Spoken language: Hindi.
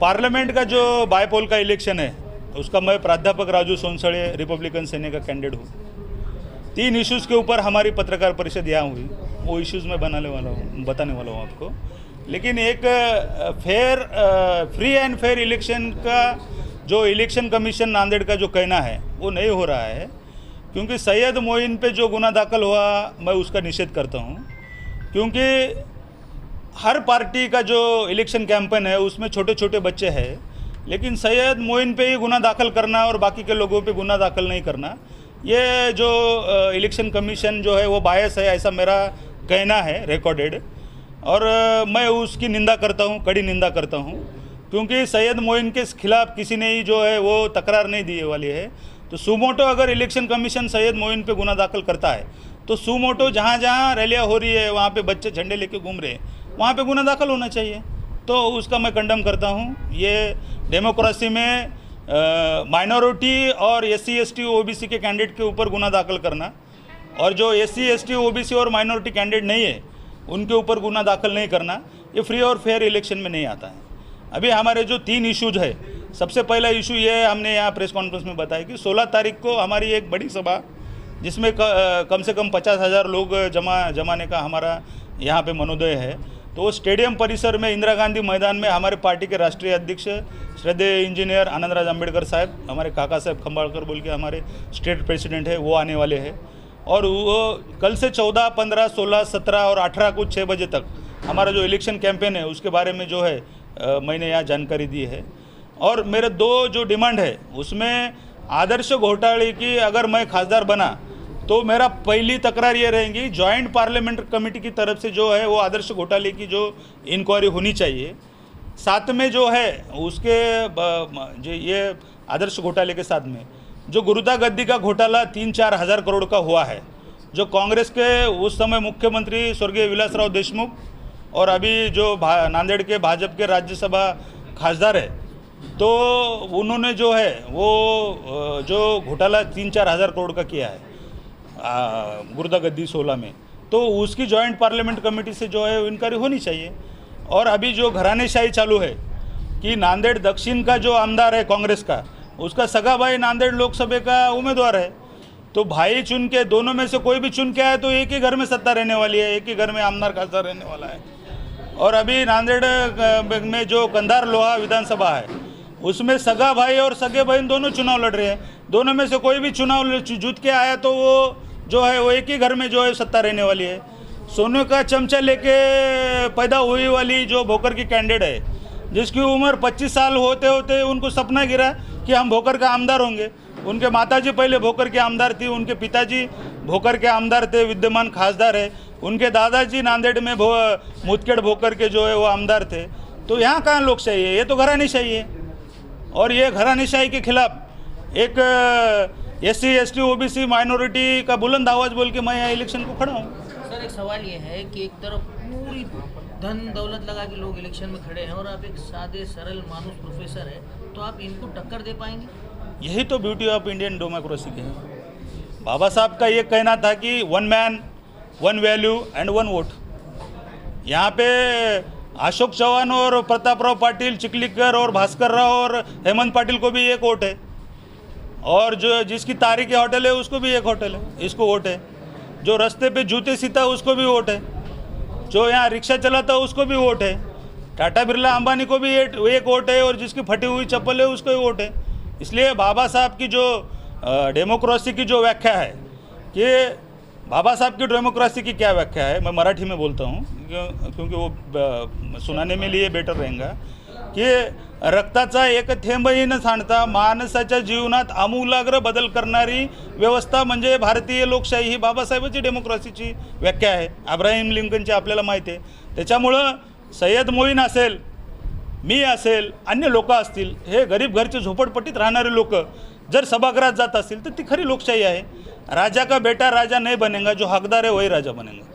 पार्लियामेंट का जो बायपोल का इलेक्शन है उसका मैं प्राध्यापक राजू सोनसड़े रिपब्लिकन सेने का कैंडिडेट हूँ। 3 इश्यूज़ के ऊपर हमारी पत्रकार परिषद यहाँ हुई, वो इश्यूज़ मैं बताने वाला हूँ आपको। लेकिन एक फ्री एंड फेयर इलेक्शन का जो इलेक्शन कमीशन नांदेड़ का जो कहना है वो नहीं हो रहा है, क्योंकि सैयद मोइन पे जो गुना दाखिल हुआ मैं उसका निषेध करता हूँ। क्योंकि हर पार्टी का जो इलेक्शन कैंपेन है उसमें छोटे छोटे बच्चे हैं, लेकिन सैयद मोइन पे ही गुना दाखिल करना और बाकी के लोगों पे गुना दाखिल नहीं करना, ये जो इलेक्शन कमीशन जो है वो बायस है, ऐसा मेरा कहना है रिकॉर्डेड। और मैं उसकी निंदा करता हूँ, कड़ी निंदा करता हूँ, क्योंकि सैयद मोइन के खिलाफ किसी ने ही जो है वो तकरार नहीं दी वाली है। तो सुमोटो अगर इलेक्शन कमीशन सैयद मोइन पे गुना दाखिल करता है तो सुमोटो जहाँ जहाँ रैलियाँ हो रही है, वहाँ पे बच्चे झंडे लेके घूम रहे हैं, वहाँ पे गुना दाखिल होना चाहिए। तो उसका मैं कंडम करता हूँ। ये डेमोक्रेसी में माइनॉरिटी और SC ST OBC के कैंडिडेट के ऊपर गुना दाखिल करना, और जो SC ST OBC और माइनॉरिटी कैंडिडेट नहीं है उनके ऊपर गुना दाखिल नहीं करना, ये फ्री और फेयर इलेक्शन में नहीं आता है। अभी हमारे जो 3 इश्यूज है, सबसे पहला इशू ये हमने यहाँ प्रेस कॉन्फ्रेंस में बताया कि 16 तारीख को हमारी एक बड़ी सभा, जिसमें कम से कम 50,000 लोग जमाने का हमारा यहाँ पे मनोदय है। तो वो स्टेडियम परिसर में इंदिरा गांधी मैदान में हमारे पार्टी के राष्ट्रीय अध्यक्ष श्रद्धेय इंजीनियर आनंदराज अम्बेडकर साहब, हमारे काका साहब खंबाड़कर बोल के हमारे स्टेट प्रेसिडेंट है, वो आने वाले हैं। और वो कल से 14, 15, 16, 17 और 18 को 6 बजे तक हमारा जो इलेक्शन कैंपेन है उसके बारे में जो है मैंने यहाँ जानकारी दी है। और मेरे 2 जो डिमांड है उसमें आदर्श घोटाले की अगर मैं खासदार बना तो मेरा पहली तकरार ये रहेगी, जॉइंट पार्लियामेंट्री कमेटी की तरफ से जो है वो आदर्श घोटाले की जो इंक्वायरी होनी चाहिए। साथ में जो है उसके जो ये आदर्श घोटाले के साथ में जो गुरुदा गद्दी का घोटाला 3-4 हज़ार करोड़ का हुआ है, जो कांग्रेस के उस समय मुख्यमंत्री स्वर्गीय विलासराव देशमुख और अभी जो नांदेड़ के भाजपा के राज्यसभा खासदार है, तो उन्होंने जो है वो जो घोटाला 3-4 हज़ार करोड़ का किया है गुरुदा गद्दी 16 में, तो उसकी जॉइंट पार्लियामेंट कमेटी से जो है इंक्वायरी होनी चाहिए। और अभी जो घरानेशाही चालू है कि नांदेड़ दक्षिण का जो आमदार है कांग्रेस का, उसका सगा भाई नांदेड़ लोकसभा का उम्मीदवार है, तो भाई चुन के दोनों में से कोई भी चुन के आए तो एक ही घर में सत्ता रहने वाली है, एक ही घर में आमदार खासदार रहने वाला है। और अभी नांदेड़ में जो कंधार लोहा विधानसभा है उसमें सगा भाई और सगे बहन दोनों चुनाव लड़ रहे हैं, दोनों में से कोई भी चुनाव जीत के आया तो वो जो है वो एक ही घर में जो है सत्ता रहने वाली है। सोने का चमचा लेके पैदा हुई वाली जो भोकर की कैंडिडेट है, जिसकी उम्र 25 साल होते होते उनको सपना गिरा कि हम भोकर का आमदार होंगे। उनके माताजी पहले भोकर के आमदार थी, उनके पिताजी भोकर के आमदार थे, विद्यमान खासदार है, उनके दादाजी नांदेड़ में मुदखेड़ भोकर के जो है वो आमदार थे। तो यहाँ कहाँ लोकशाही है, ये तो घरानेशाही है। और ये घरानेशाही के खिलाफ एक SC ST OBC माइनॉरिटी का बुलंद आवाज़ बोल के मैं यहाँ इलेक्शन को खड़ा हूँ। सर, एक सवाल ये है कि एक तरफ पूरी धन दौलत लगा के लोग इलेक्शन में खड़े हैं और आप एक सादे सरल मानुस प्रोफेसर है, तो आप इनको टक्कर दे पाएंगे? यही तो ब्यूटी ऑफ इंडियन डेमोक्रेसी की है। बाबा साहब का ये कहना था कि 1 मैन 1 वैल्यू एंड 1 वोट। यहाँ पे अशोक चौहान और प्रतापराव पाटिल, चिखलीकर और भास्कर राव और हेमंत पाटिल को भी एक वोट है, और जो जिसकी तारीखी होटल है उसको भी एक होटल है, इसको वोट है। जो रास्ते पे जूते सीता उसको भी वोट है, जो यहाँ रिक्शा चलाता उसको भी वोट है, टाटा बिरला अंबानी को भी एक वोट है, और जिसकी फटी हुई चप्पल है उसको भी वोट है। इसलिए बाबा साहब की जो डेमोक्रेसी की जो व्याख्या है, कि बाबा साहब की डेमोक्रेसी की क्या व्याख्या है, मैं मराठी में बोलता हूँ क्योंकि वो सुनाने में लिए बेटर रहेगा, की रक्ताचा एक थेंबही न सांडता माणसाच्या जीवनात आमूलाग्र बदल करणारी व्यवस्था म्हणजे भारतीय लोकशाही, ही बाबासाहेबांची डेमोक्रेसीची व्याख्या आहे। अब्राहिम लिंकनची आपल्याला माहिती आहे। त्याच्यामुळं सय्यद मोईन असेल, मी असेल, अन्य लोक असतील, हे गरीब घरचे झोपडपट्टीत राहणारे लोक जर सभागृहात जात असतील तर ती खरी लोकशाही आहे। राजा का बेटा राजा नहीं बनेगा, जो हकदार है वही राजा बनेगा।